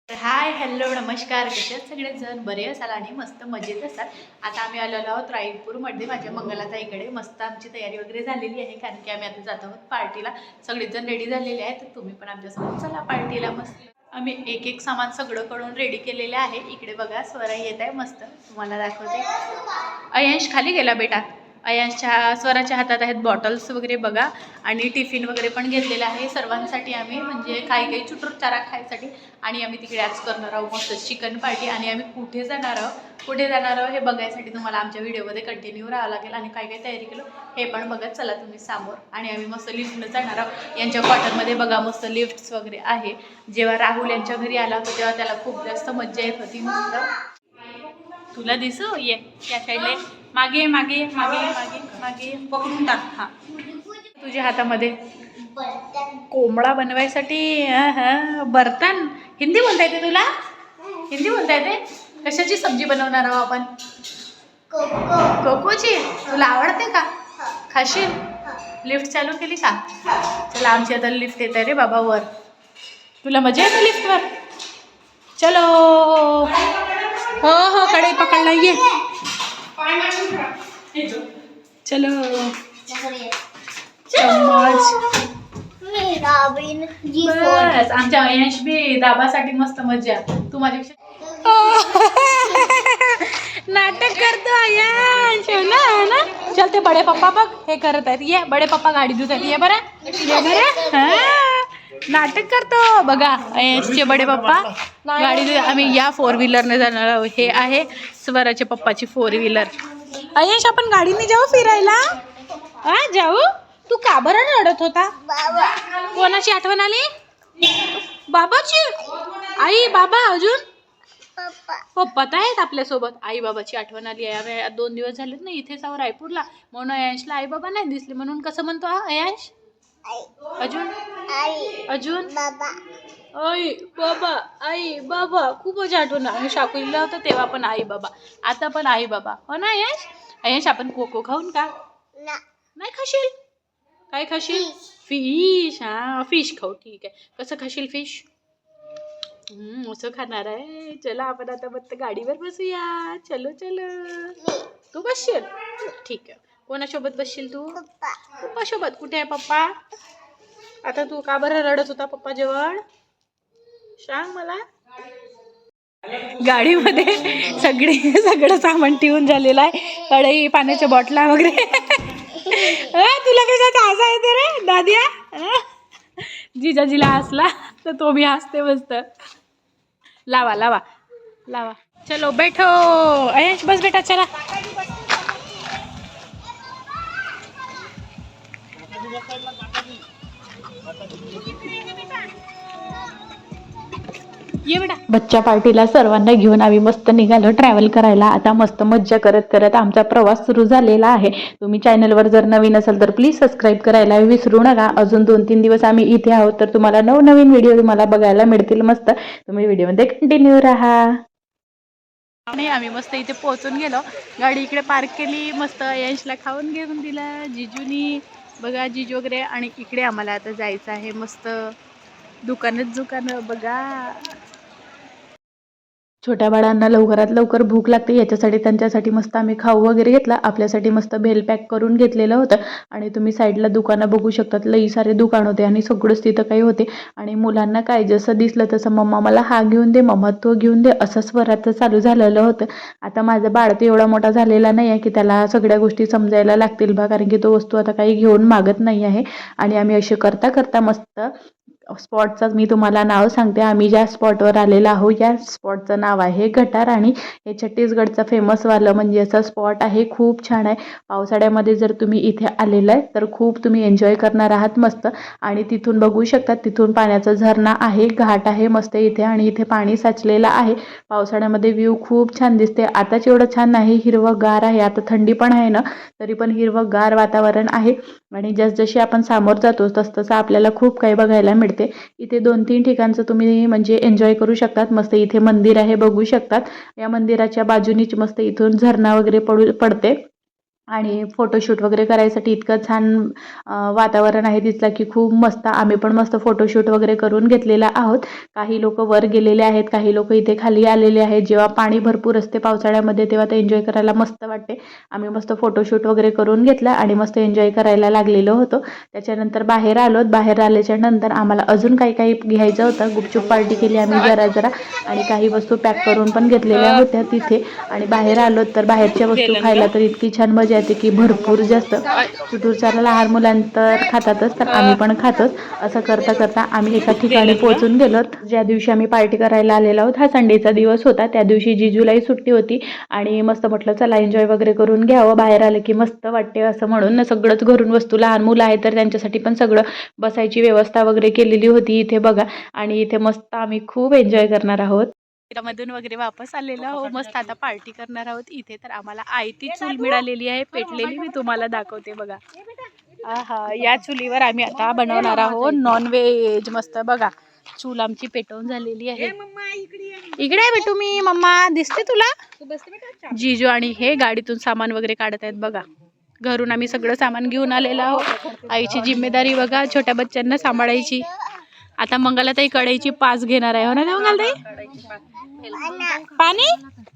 Hi hello नमस्कार. कसे आहेत सगळेजण? बरे असाल आणि मस्त मजेत असाल. आता आम्ही आलेलो आहोत रायपूरमध्ये माझ्या मंगलाताईकडे. मस्त आमची तयारी वगैरे झालेली आहे कारण की आम्ही आता जात आहोत पार्टीला. सगळेजण रेडी झालेले आहेत तर तुम्ही पण आमच्यासोबत चला पार्टीला. मस्त आम्ही एक एक सामान सगळं करून रेडी केलेले आहे. इकडे बघा स्वरा येत आहे मस्त, तुम्हाला दाखवते. अयांश खाली गेला बेटा. अयांशच्या स्वराच्या हातात आहेत बॉटल्स वगैरे बघा, आणि टिफिन वगैरे पण घेतलेलं आहे सर्वांसाठी आम्ही, म्हणजे काही काही चुटूर खायसाठी. आणि आम्ही तिकडे आज करणार आहोत मस्त चिकन पार्टी. आणि आम्ही कुठे जाणार आहोत हे बघायसाठी तुम्हाला आमच्या व्हिडिओमध्ये कंटिन्यू राहावं लागेल. आणि काय काय तयारी केलं हे पण बघत चला तुम्ही समोर. आणि आम्ही मस्त लिफ्टनं जाणार आहोत. यांच्या क्वार्टरमध्ये बघा मस्त लिफ्ट्स वगैरे आहे. जेव्हा राहुल यांच्या घरी आला होता तेव्हा त्याला खूप जास्त मज्जा येत होती. मस्त तुला दिसू ये त्या साईडला, मागे मागे मागे मागे मागे पकडून टाक. हा तुझ्या हातामध्ये कोंबडा बनवायसाठी बर्तन. हिंदी बोलता येते तुला? हिंदी बोलता येते? कशाची सब्जी बनवणार आहोत आपण? कोकोची. तुला आवडते का? खाशील? लिफ्ट चालू केली का? चला आमची आता लिफ्ट येते रे बाबा वर. तुला मजा येते लिफ्टवर? चलो. हो हो कढई पकडला ये. चलो. चम्मच. बस आमच्या अयांश बी दाबासाठी मस्त मजा. तू माझ्यापेक्षा नाटक करतो अयांश ना. चल ते बडे पप्पा बघ हे करत आहेत. ये बडे पप्पा गाडी धुतात. ये बरं ये बरं. नाटक करतो बघा अयांशचे बडे पप्पा गाडी. आम्ही या 4 व्हीलरने जाणार आहोत. हे आहे स्वराचे पप्पाची 4 व्हीलर. अयांश आपण गाडीने जाऊ फिरायला? जाऊ. तू का बरं रडत होता? कोणाची आठवण आली? बाबाची. आई बाबा अजून पप्पा तर आहेत आपल्यासोबत. आई बाबाची आठवण आली आहे. 2 दिवस झालेत ना इथेच आहो रायपूरला, म्हणून अयांशला आई बाबा नाही दिसले. म्हणून कसं म्हणतो हा अयांश? अजून अजून आई बाबा आई बाबा खूपच आठवण. आम्ही शाकुलीला होतो तेव्हा पण आई बाबा, आता पण आई बाबा. हो ना अयांश? अयांश आपण कोको खाऊन का? नाही खाशील? काय खाशील? फिश. हा फिश खाऊ. ठीक आहे. कसं खाशील फिश? असं खाणार आहे. चला आपण आता मस्त गाडीवर बसूया. चलो चलो. तू बसशील? ठीक आहे. कोणासोबत बसशील तू? पप्पा सोबत. कुठे आहे पप्पा? आता तू का बरं रडत होता पप्पा जवळ? सांग मला. गाडीमध्ये सगळं सामान ठेवून झालेलं आहे. कढई, पाण्याच्या बॉटला वगैरे. तुला कशाचा हसा येते रे दादिया? जिजाजीला हसला तर तो भी हसते मस्त. लावा लावा लावा. चलो बैठो अयांश. बस बेटा चला. ये बेटा. बच्चा पार्टीला सर्वांना घेऊन आम्ही मस्त निघालो ट्रॅव्हल करायला. आता मस्त मज्जा करत करत आमचा प्रवास सुरू झालेला आहे. तुम्ही चॅनलवर जर नवीन असाल तर प्लीज सबस्क्राईब करायला विसरू नका. अजून 2-3 दिवस आम्ही इथे आहोत तर तुम्हाला नवनवीन व्हिडिओ तुम्हाला बघायला मिळतील. मस्त तुम्ही व्हिडिओमध्ये कंटिन्यू राहा. नाही आम्ही मस्त इथे पोहोचून गेलो. गाडी इकडे पार्क केली. मस्त यशला खाऊन घेऊन दिला जिजूनी बघा, जिजू वगैरे. आणि इकडे आम्हाला आता जायचं आहे. मस्त दुकानं बघा. छोट्या बाळांना लवकरात लवकर भूक लागते याच्यासाठी त्यांच्यासाठी मस्त आम्ही खाऊ वगैरे घेतला. आपल्यासाठी मस्त भेल पॅक करून घेतलेलं होतं. आणि तुम्ही साईडला दुकानं बघू शकतात. लई सारे दुकान होते आणि सगळंच तिथं काही होते. आणि मुलांना काय जसं दिसलं तसं मम्मा मला हा घेऊन दे, मम्मा तो घेऊन दे असं स्वराचं चालू झालेलं होतं. आता माझं बाळ तर एवढा मोठा झालेला नाही आहे की त्याला सगळ्या गोष्टी समजायला लागतील बा, कारण की तो वस्तू आता काही घेऊन मागत नाही आहे. आणि आम्ही असे करता करता मस्त स्पॉटचं मी तुम्हाला नाव सांगते. आम्ही ज्या स्पॉटवर आलेलो आहोत या स्पॉटचं नाव आहे गटार. आणि हे छत्तीसगडचं फेमसवालं म्हणजे असं स्पॉट आहे. खूप छान आहे. पावसाळ्यामध्ये जर तुम्ही इथे आलेलं आहे तर खूप तुम्ही एन्जॉय करणार आहात मस्त. आणि तिथून बघू शकतात तिथून पाण्याचा झरणा आहे, घाट आहे मस्त इथे. आणि इथे पाणी साचलेलं आहे. पावसाळ्यामध्ये व्ह्यू खूप छान दिसते. आताच एवढं छान नाही, हिरवंगार आहे. आता थंडी पण आहे ना तरी पण हिरवंगार वातावरण आहे. आणि जसजशी आपण सामोर जातो तसतसं आपल्याला खूप काही बघायला मिळते. इथे 2-3 ठिकाणचं तुम्ही म्हणजे एन्जॉय करू शकतात. मस्त इथे मंदिर आहे बघू शकतात. या मंदिराच्या बाजूनीच मस्त इथून झरणा वगैरे पडते. आणि फोटोशूट वगैरे करायसाठी इतकं छान वातावरण आहे तिथलं की खूप मस्त. आम्ही पण मस्त फोटोशूट वगैरे करून घेतलेला आहोत. काही लोक वर गेलेले आहेत, काही लोक इथे खाली आलेले आहेत. जेव्हा पाणी भरपूर असते पावसाळ्यामध्ये तेव्हा ते एन्जॉय करायला मस्त वाटते. आम्ही मस्त फोटोशूट वगैरे करून घेतला आणि मस्त एन्जॉय करायला लागलेलो होतो. त्याच्यानंतर बाहेर आलो. बाहेर आल्याच्या नंतर आम्हाला अजून काही काही घ्यायचं होतं. गुपचूप पार्टी केली आम्ही जरा जरा आणि काही वस्तू पॅक करून पण घेतलेल्या होत्या तिथे. आणि बाहेर आलो तर बाहेरच्या वस्तू खायला तर इतकी छान मजा येते की भरपूर जास्त. चुटूरचाला लहान मुलांना तर खातातच, तर आम्ही पण खातोच. असं करता करता आम्ही एका ठिकाणी पोहोचून गेलो. ज्या दिवशी आम्ही पार्टी करायला आलेलो आहोत हा संडेचा दिवस होता. त्या दिवशी जिजूलाही सुट्टी होती आणि मस्त म्हटलं चला एन्जॉय वगैरे करून घ्यावं, बाहेर आलं की मस्त वाटते असं म्हणून सगळंच घरून वस्तू, लहान मुलं आहेत तर त्यांच्यासाठी पण सगळं बसायची व्यवस्था वगैरे केलेली होती इथे बघा. आणि इथे मस्त आम्ही खूप एन्जॉय करणार आहोत. मधून वगैरे वापस आलेलो आहोत. मस्त आता पार्टी करणार आहोत इथे. तर आम्हाला आयती चूल मिळालेली आहे पेटलेली, मी तुम्हाला दाखवते बघा. हा या चुलीवर आम्ही आता बनवणार आहोत नॉन व्हेज. मस्त बघा चूल आमची पेटवून झालेली आहे. इकडे आहे बेटू मी. मम्मा दिसते तुला? जीजू आणि हे गाडीतून सामान वगैरे काढत आहेत बघा. घरून आम्ही सगळं सामान घेऊन आलेलो आहोत. आईची जिम्मेदारी बघा छोट्या बच्चांना सांभाळायची. आता मंगलाताई कढईची पाच घेणार आहे हो ना मंगलताई? पाणी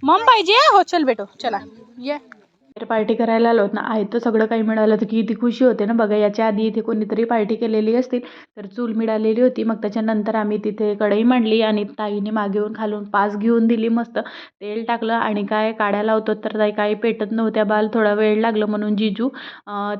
मम पाहिजे हो. चल बेटो चला ये. पार्टी करायला आलो ना आहे तर सगळं काही मिळालं तर किती खुशी होते ना बघा. याच्या आधी इथे कोणीतरी पार्टी केलेली असतील तर चूल मिळालेली होती. मग त्याच्यानंतर आम्ही तिथे कढई मांडली आणि ताईने मागेऊन खालून पाच घेऊन दिली. मस्त तेल टाकलं आणि काय काड्या लावतो तर ताई काही पेटत नव्हत्या बाल. थोडा वेळ लागलं म्हणून जिजू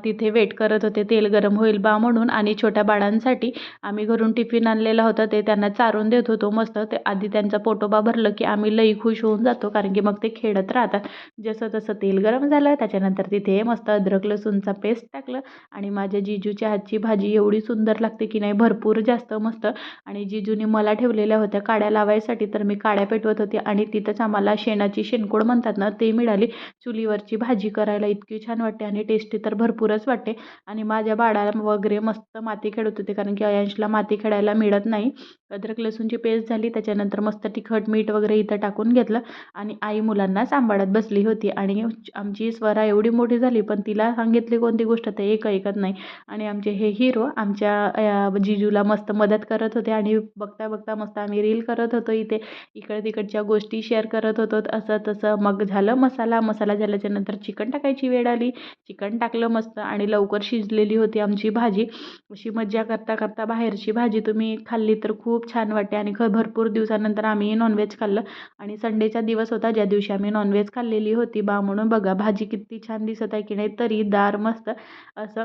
तिथे वेट करत होते तेल गरम होईल बा म्हणून. आणि छोट्या बाळांसाठी आम्ही घरून टिफिन आणलेला होता ते त्यांना चारून देत होतो. मस्त ते आधी त्यांचा पोटोबा भरलं की आम्ही लई खुश होऊन जातो कारण की मग ते खेळत राहतात. जसं तसं तेल गरम झालं त्याच्यानंतर तिथे मस्त अद्रक लसूणचा पेस्ट टाकलं आणि माझ्या जिजूच्या हातची भाजी एवढी सुंदर लागते की नाही, भरपूर जास्त मस्त. आणि जिजूने मला ठेवलेल्या होत्या काड्या लावायसाठी तर मी काड्या पेटवत होते आणि तिथंच आम्हाला शेणाची शेणकोड म्हणतात ना ते मिळाली. चुलीवरची भाजी करायला इतकी छान वाटते आणि टेस्टी तर भरपूरच वाटते. आणि माझ्या बाळाला वगैरे मस्त माती खेळत होते कारण की अयांशला माती खेळायला मिळत नाही. अद्रक लसूणची पेस्ट झाली त्याच्यानंतर मस्त तिखट मीठ वगैरे इथं टाकून घेतलं आणि आई मुलांना सांभाळत बसली होती. आणि आमची स्वरा एवढी मोठी झाली पण तिला सांगितली कोणती गोष्ट ते एक ऐकत नाही. आणि आमचे हे हिरो आमच्या जिजूला मस्त मदत करत होते आणि बघता बघता मस्त आम्ही रील करत होतो इथे. इकडे तिकडच्या गोष्टी शेअर करत होतो असं तसं. मग झालं मसाला झाल्याच्या नंतर चिकन टाकायची वेळ आली. चिकन टाकलं मस्त आणि लवकर शिजलेली होती आमची भाजी. अशी मज्जा करता करता बाहेरची भाजी तुम्ही खाल्ली तर खूप छान वाटते. आणि भरपूर दिवसानंतर आम्ही नॉनव्हेज खाल्लं आणि संडेचा दिवस होता ज्या दिवशी आम्ही नॉनव्हेज खाल्लेली होती बा म्हणून. बघा भाजी किती छान दिसत आहे की नाही, तरीदार मस्त असं.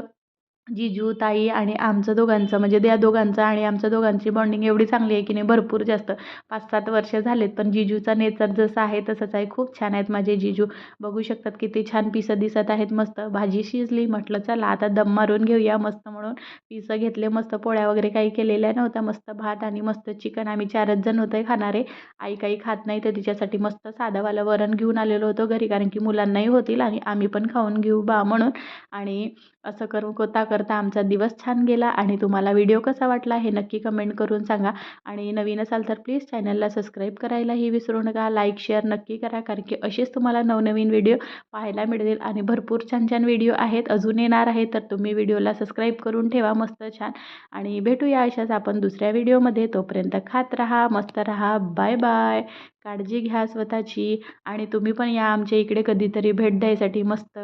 जिजू ताई आणि आमचं दोघांचं म्हणजे त्या दोघांचं आणि आमच्या दोघांची बॉन्डिंग एवढी चांगली आहे की नाही, भरपूर जास्त. 5-7 वर्ष झालेत पण जिजूचा नेचर जसा आहे तसंच आहे. खूप छान आहेत माझे जिजू. बघू शकतात किती छान पिसं दिसत आहेत. मस्त भाजी शिजली म्हटलं चला आता दम मारून घेऊया मस्त म्हणून पिसं घेतले. मस्त पोळ्या वगैरे काही केलेल्या नव्हत्या. मस्त भात आणि मस्त चिकन. आम्ही 4च जण होते खाणारे. आई काही खात नाही तर तिच्यासाठी मस्त साधंवालं वरण घेऊन आलेलो होतो घरी कारण की मुलांनाही होतील आणि आम्ही पण खाऊन घेऊ बा म्हणून. आणि असं करून करता आमचा दिवस छान गेला. आणि तुम्हाला व्हिडिओ कसा वाटला हे नक्की कमेंट करून सांगा. आणि नवीन असाल तर प्लीज चॅनलला सबस्क्राईब करायलाही विसरू नका. लाईक शेअर नक्की करा कारण की असेच तुम्हाला नवनवीन व्हिडिओ पाहायला मिळतील आणि भरपूर छान छान व्हिडिओ आहेत अजून येणार आहे. तर तुम्ही व्हिडिओला सबस्क्राईब करून ठेवा मस्त छान. आणि भेटूया अशाच आपण दुसऱ्या व्हिडिओमध्ये. तोपर्यंत खात राहा मस्त राहा. Bye bye. काळजी घ्या स्वतःची आणि तुम्ही पण या आमच्या इकडे कधीतरी भेट द्यायसाठी मस्त.